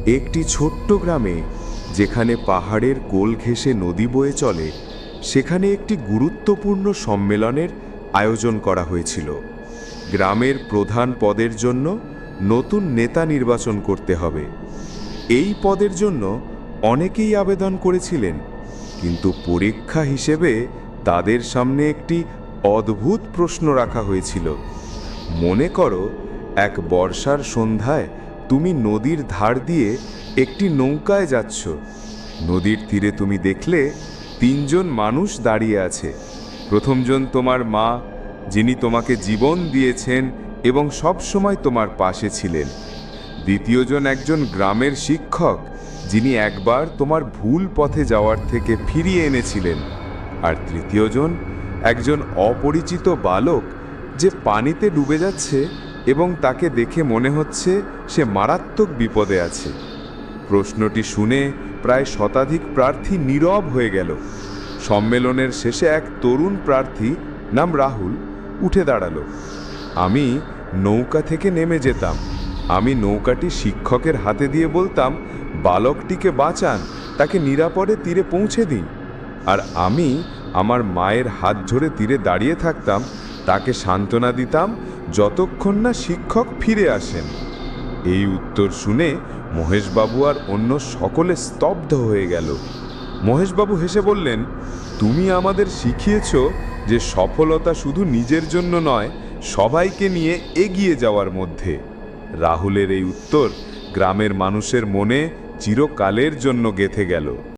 একটি ছোট্ট গ্রামে, যেখানে পাহাড়ের কোল ঘেঁষে নদী বয়ে চলে, সেখানে একটি গুরুত্বপূর্ণ সম্মেলনের আয়োজন করা হয়েছিল। গ্রামের প্রধান পদের জন্য নতুন নেতা নির্বাচন করতে হবে। এই পদের জন্য অনেকেই আবেদন করেছিলেন, কিন্তু পরীক্ষা হিসেবে তাদের সামনে একটি অদ্ভুত প্রশ্ন রাখা হয়েছিল। মনে করো, এক বর্ষার সন্ধ্যায় তুমি নদীর ধার দিয়ে একটি নৌকায় যাচ্ছ। নদীর তীরে তুমি দেখলে তিনজন মানুষ দাঁড়িয়ে আছে। প্রথমজন তোমার মা, যিনি তোমাকে জীবন দিয়েছেন এবং সব সময় তোমার পাশে ছিলেন। দ্বিতীয়জন একজন গ্রামের শিক্ষক, যিনি একবার তোমার ভুল পথে যাওয়ার থেকে ফিরিয়ে এনেছিলেন। আর তৃতীয়জন একজন অপরিচিত বালক, যে পানিতে ডুবে যাচ্ছে এবং তাকে দেখে মনে হচ্ছে সে মারাত্মক বিপদে আছে। প্রশ্নটি শুনে প্রায় শতাধিক প্রার্থী নীরব হয়ে গেল। সম্মেলনের শেষে এক তরুণ প্রার্থী, নাম রাহুল, উঠে দাঁড়ালো। আমি নৌকা থেকে নেমে যেতাম। আমি নৌকাটি শিক্ষকের হাতে দিয়ে বলতাম, বালকটিকে বাঁচান, তাকে নিরাপদে তীরে পৌঁছে দিন। আর আমি আমার মায়ের হাত ধরে তীরে দাঁড়িয়ে থাকতাম, তাকে সান্ত্বনা দিতাম যতক্ষণ না শিক্ষক ফিরে আসেন। এই উত্তর শুনে মহেশবাবু আর অন্য সকলে স্তব্ধ হয়ে গেল। মহেশবাবু হেসে বললেন, তুমি আমাদের শিখিয়েছ যে সফলতা শুধু নিজের জন্য নয়, সবাইকে নিয়ে এগিয়ে যাওয়ার মধ্যে। রাহুলের এই উত্তর গ্রামের মানুষের মনে চিরকালের জন্য গেঁথে গেল।